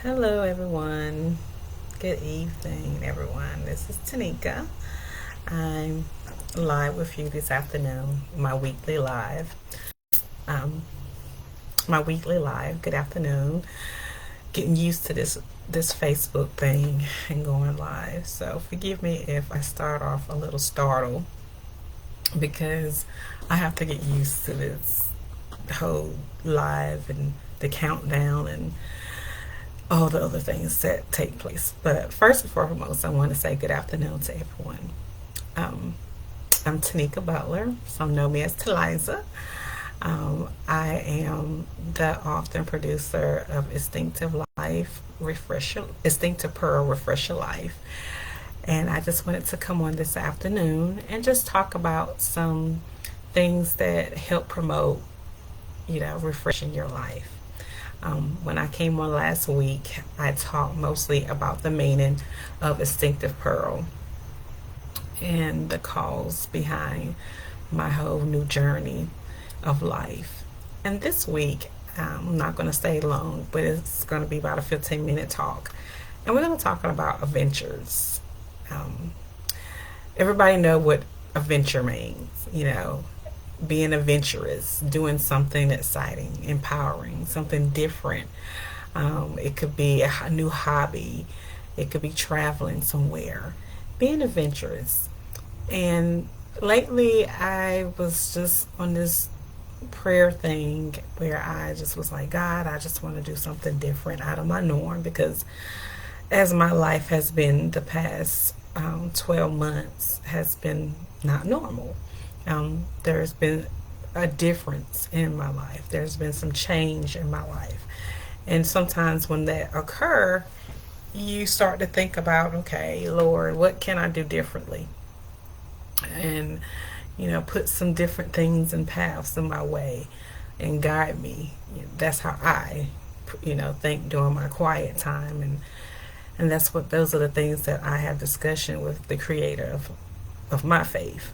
Hello, everyone. Good evening, everyone. This is Tanika. I'm live with you this afternoon, my weekly live. Um, my weekly live. Good afternoon. Getting used to this Facebook thing and going live. So forgive me if I start off a little startled because I have to get used to this whole live and the countdown and all the other things that take place. But first and foremost, I want to say good afternoon to everyone. Um, I'm Tanika Butler. Some know me as Taliza. I am the author and producer of Instinctive Pearl Refresh Your Life. And I just wanted to come on this afternoon and just talk about some things that help promote, refreshing your life. When I came on last week, I talked mostly about the meaning of Instinctive Pearl and the cause behind my whole new journey of life. And this week, I'm not going to stay long, but it's going to be about a 15-minute talk. And we're going to talk about adventures. Um, Everybody know what adventure means, being adventurous, doing something exciting, empowering, something different. It could be a new hobby. It could be traveling somewhere, being adventurous. And lately, I was just on this prayer thing where I just was like, God, I just want to do something different out of my norm because as my life has been the past 12 months has been not normal. There's been a difference in my life. There's been some change in my life. And sometimes when that occur, you start to think about, okay, Lord, what can I do differently? And, put some different things and paths in my way and guide me. That's how I, think during my quiet time. And those are the things that I have discussion with the creator of my faith.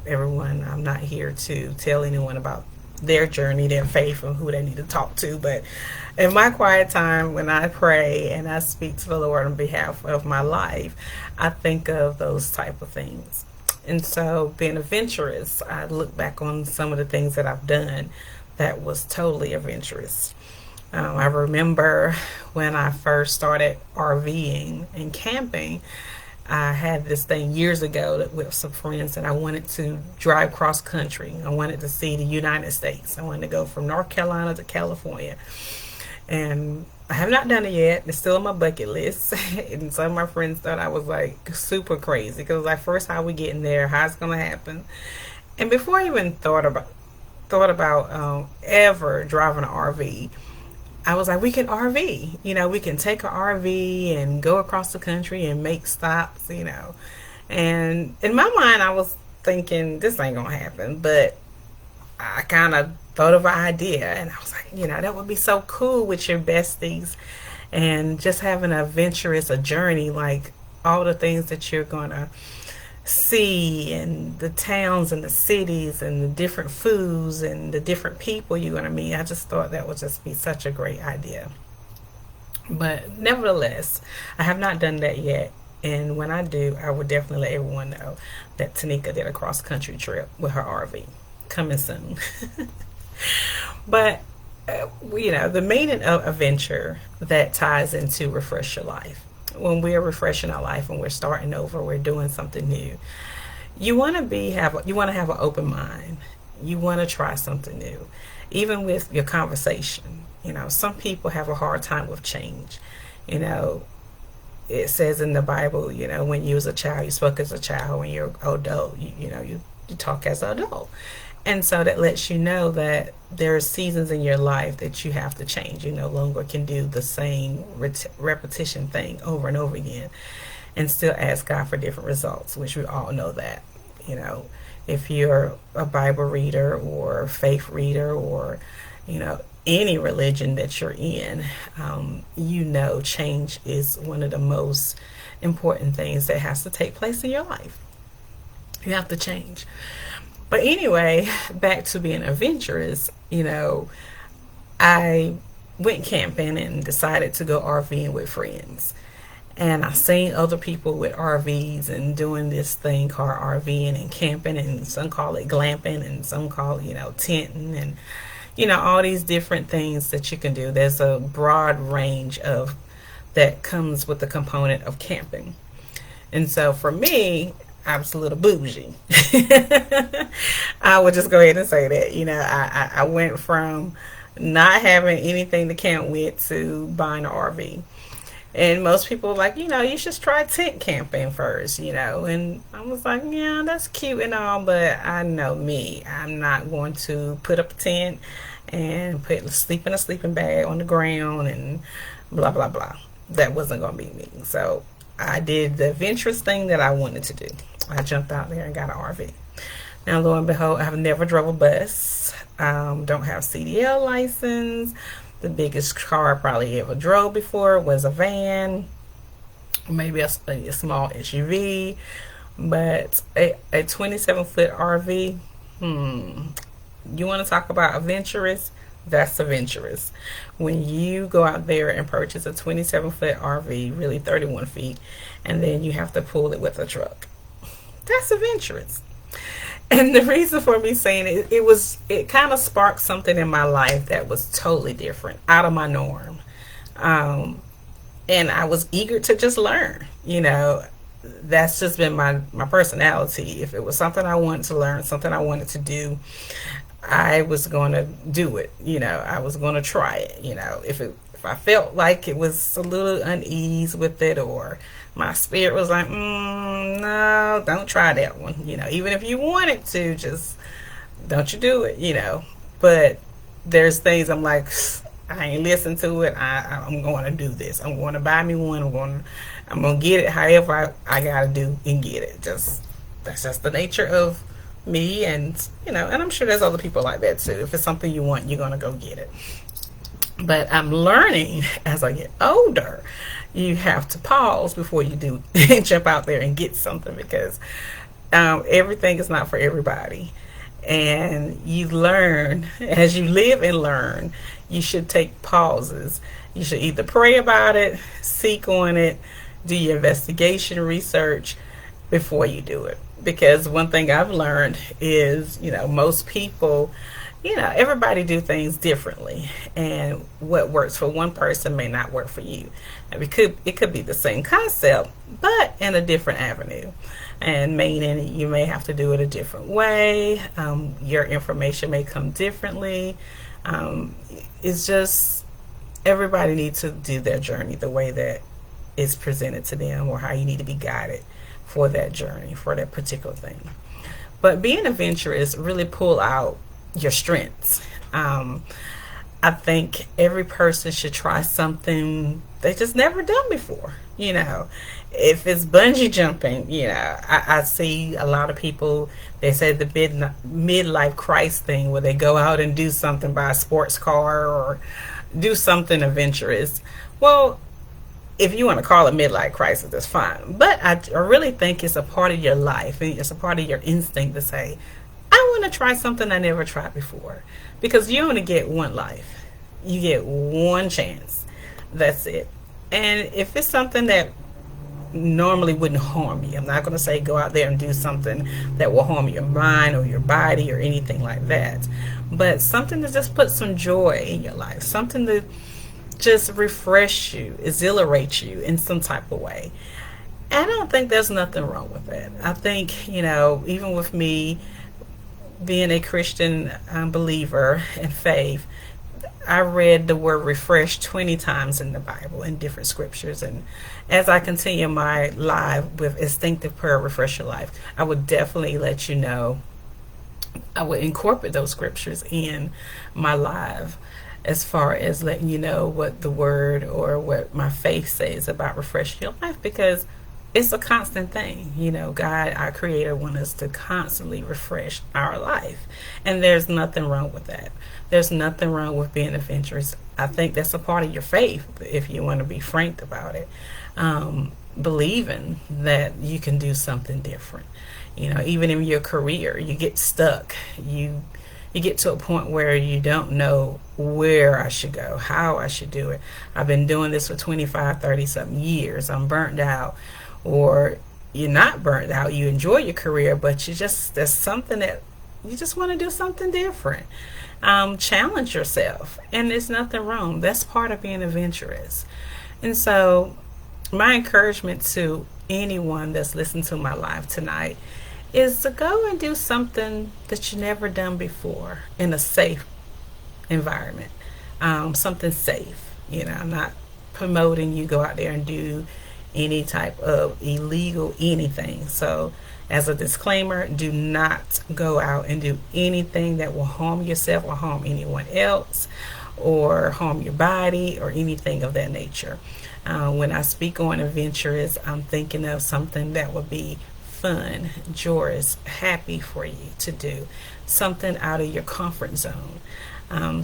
Everyone, I'm not here to tell anyone about their journey, their faith, and who they need to talk to. But in my quiet time, when I pray and I speak to the Lord on behalf of my life, I think of those type of things. And so being adventurous, I look back on some of the things that I've done that was totally adventurous. I remember when I first started RVing and camping, I had this thing years ago with some friends that I wanted to drive cross country. I wanted to see the United States. I wanted to go from North Carolina to California. And I have not done it yet. It's still on my bucket list. And some of my friends thought I was like super crazy because like first how we getting there, how it's gonna happen. And before I even thought about ever driving an RV, I was like, we can RV. We can take an RV and go across the country and make stops. And in my mind, I was thinking, this ain't going to happen. But I kind of thought of an idea. And I was like, that would be so cool with your besties. And just having an adventurous a journey, like all the things that you're going to see and the towns and the cities and the different foods and the different people you're going to meet. I just thought that would just be such a great idea. But nevertheless, I have not done that yet. And when I do, I will definitely let everyone know that Tanika did a cross country trip with her RV coming soon. But, the meaning of adventure that ties into refresh your life when we're refreshing our life and we're starting over, we're doing something new. You want to have an open mind. You want to try something new, even with your conversation. Some people have a hard time with change. You know, it says in the Bible, when you was a child, you spoke as a child. When you're an adult, you talk as an adult. And so that lets you know that there are seasons in your life that you have to change. You no longer can do the same repetition thing over and over again and still ask God for different results, which we all know that. You know, if you're a Bible reader or faith reader or, any religion that you're in, change is one of the most important things that has to take place in your life. You have to change. But anyway, back to being adventurous, I went camping and decided to go RVing with friends. And I seen other people with RVs and doing this thing called RVing and camping, and some call it glamping and some call it, tenting, and all these different things that you can do. There's a broad range of that comes with the component of camping. And so for me, I was a little bougie. I would just go ahead and say that. I went from not having anything to camp with to buying an RV. And most people are like, you should try tent camping first, And I was like, yeah, that's cute and all, but I know me. I'm not going to put up a tent and sleep in a sleeping bag on the ground and blah, blah, blah. That wasn't going to be me. So I did the adventurous thing that I wanted to do. I jumped out there and got an RV. Now, lo and behold, I've never drove a bus. Don't have CDL license. The biggest car I probably ever drove before was a van, maybe a small SUV, but a 27-foot RV, you want to talk about adventurous? That's adventurous. When you go out there and purchase a 27-foot RV, really 31 feet, and then you have to pull it with a truck, that's adventurous. And the reason for me saying it kind of sparked something in my life that was totally different, out of my norm. And I was eager to just learn, that's just been my personality. If it was something I wanted to learn, something I wanted to do, I was going to do it. I was going to try it. If I felt like it was a little unease with it, or my spirit was like, no, don't try that one. Even if you wanted to, just don't you do it. But there's things I'm like, I ain't listen to it. I'm going to do this. I'm going to buy me one. I'm going to get it however I got to do and get it. That's just the nature of me, and and I'm sure there's other people like that too. If it's something you want, you're going to go get it. But I'm learning as I get older, you have to pause before you do jump out there and get something, because everything is not for everybody. And you learn as you live and learn. You should take pauses. You should either pray about it, seek on it, do your investigation research before you do it. Because one thing I've learned is, most people, everybody do things differently, and what works for one person may not work for you. And it could be the same concept, but in a different avenue, and meaning you may have to do it a different way. Your information may come differently. It's just everybody needs to do their journey the way that is presented to them, or how you need to be guided for that journey, for that particular thing. But being adventurous really pull out your strengths. I think every person should try something they just never done before. If it's bungee jumping, I see a lot of people, they say the midlife crisis thing, where they go out and do something, buy a sports car or do something adventurous. Well, if you want to call it midlife crisis, that's fine. But I really think it's a part of your life, and it's a part of your instinct to say, I want to try something I never tried before. Because you only get one life. You get one chance. That's it. And if it's something that normally wouldn't harm you, I'm not going to say go out there and do something that will harm your mind or your body or anything like that. But something to just put some joy in your life. Something to just refresh you, exhilarate you in some type of way. I don't think there's nothing wrong with that. I think, even with me being a Christian believer in faith, I read the word refresh 20 times in the Bible, in different scriptures. And as I continue my live with Instinctive Prayer Refresh Your Life, I would definitely let you know. I would incorporate those scriptures in my live, as far as letting you know what the word or what my faith says about refreshing your life, because it's a constant thing. God, our creator, wants us to constantly refresh our life, and there's nothing wrong with that. There's nothing wrong with being adventurous. I think that's a part of your faith, if you want to be frank about it. Believing that you can do something different. Even in your career, you get stuck. You you get to a point where you don't know where I should go, how I should do it. I've been doing this for 25, 30 something years. I'm burnt out. Or you're not burnt out. You enjoy your career, but there's something that you just want to do something different. Challenge yourself. And there's nothing wrong. That's part of being adventurous. And so my encouragement to anyone that's listening to my live tonight is to go and do something that you've never done before in a safe environment. Something safe. I'm not promoting you go out there and do any type of illegal anything. So as a disclaimer, do not go out and do anything that will harm yourself or harm anyone else or harm your body or anything of that nature. When I speak on adventurous, I'm thinking of something that would be fun, joyous, happy for you to do, something out of your comfort zone.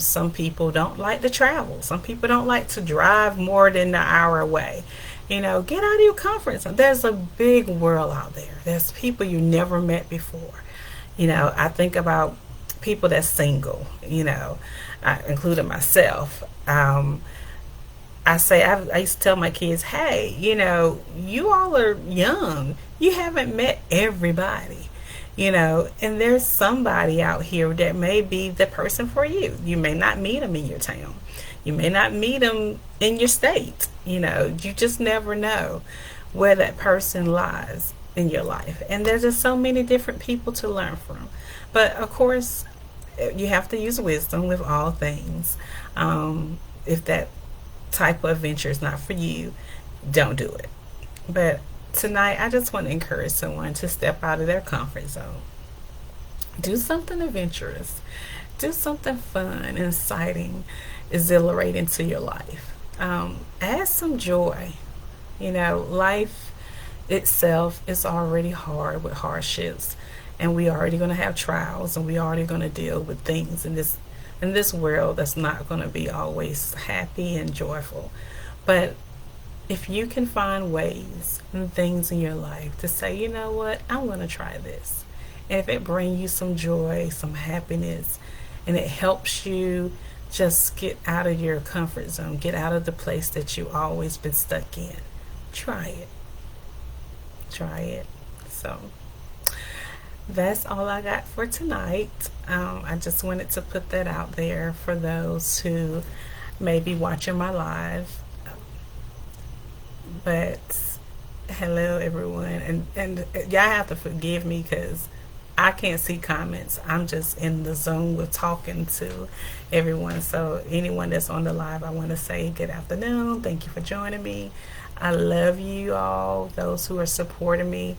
Some people don't like to travel. Some people don't like to drive more than an hour away. Get out of your comfort zone. There's a big world out there. There's people you never met before. I think about people that's single, including myself. I used to tell my kids, hey, you all are young. You haven't met everybody, and there's somebody out here that may be the person for you. You may not meet them in your town. You may not meet them in your state. You just never know where that person lies in your life. And there's just so many different people to learn from. But of course, you have to use wisdom with all things. If that type of adventure is not for you, don't do it. But tonight, I just want to encourage someone to step out of their comfort zone. Do something adventurous. Do something fun, exciting, exhilarating to your life. Add some joy. Life itself is already hard with hardships, and we already going to have trials, and we already going to deal with things in this world that's not going to be always happy and joyful. But if you can find ways and things in your life to say, you know what, I'm going to try this, and if it brings you some joy, some happiness, and it helps you just get out of your comfort zone, get out of the place that you've always been stuck in, try it. So that's all I got for tonight. I just wanted to put that out there for those who may be watching my live. But hello everyone, and y'all have to forgive me because I can't see comments. I'm just in the zone with talking to everyone. So anyone that's on the live, I want to say good afternoon. Thank you for joining me. I love you all, those who are supporting me.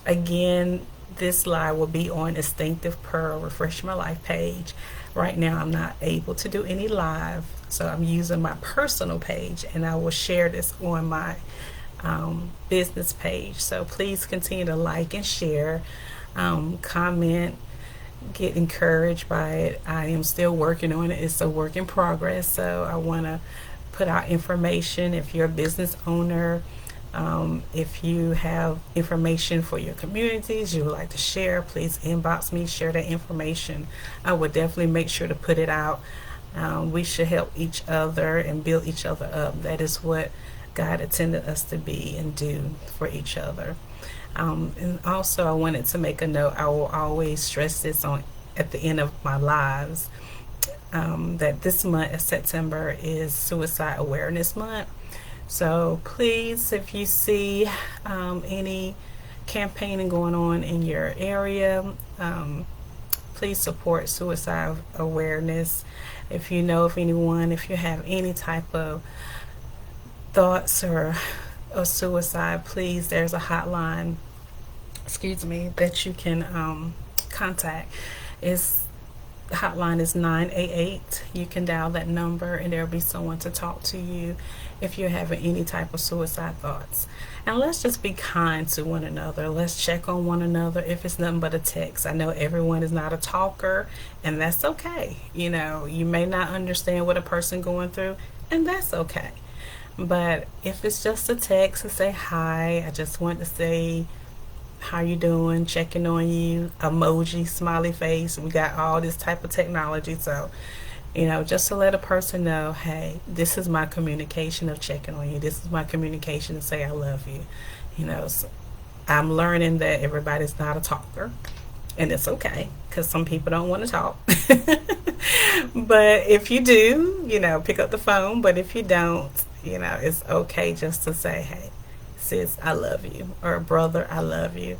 Again, this live will be on Instinctive Pearl Refresh My Life page. Right now, I'm not able to do any live, so I'm using my personal page, and I will share this on my business page. So please continue to like and share, comment, get encouraged by it. I am still working on it. It's a work in progress, so I want to put out information. If you're a business owner, if you have information for your communities you would like to share, please inbox me, share that information. I would definitely make sure to put it out. We should help each other and build each other up. That is what God intended us to be and do for each other. And also I wanted to make a note. I will always stress this at the end of my lives, that this month of September is Suicide Awareness Month. So please, if you see any campaigning going on in your area, please support suicide awareness. If you know of anyone, if you have any type of thoughts or suicide, please, there's a hotline, that you can contact. The hotline is 988. You can dial that number and there'll be someone to talk to you if you're having any type of suicide thoughts. And let's just be kind to one another. Let's check on one another if it's nothing but a text. I know everyone is not a talker, and that's okay. You may not understand what a person going through, and that's okay. But if it's just a text to say hi, I just want to say how you doing, checking on you, emoji, smiley face. We got all this type of technology. So, just to let a person know, hey, this is my communication of checking on you. This is my communication to say I love you. So I'm learning that everybody's not a talker, and it's okay because some people don't want to talk. But if you do, pick up the phone. But if you don't, it's okay just to say, hey, sis, I love you, or brother, I love you,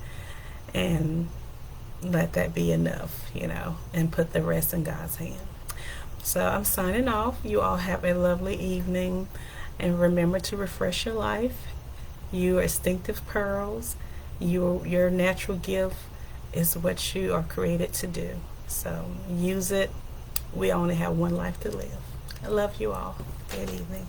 and let that be enough, and put the rest in God's hand. So I'm signing off. You all have a lovely evening, and remember to refresh your life. You are distinctive pearls. Your natural gift is what you are created to do. So use it. We only have one life to live. I love you all. Good evening.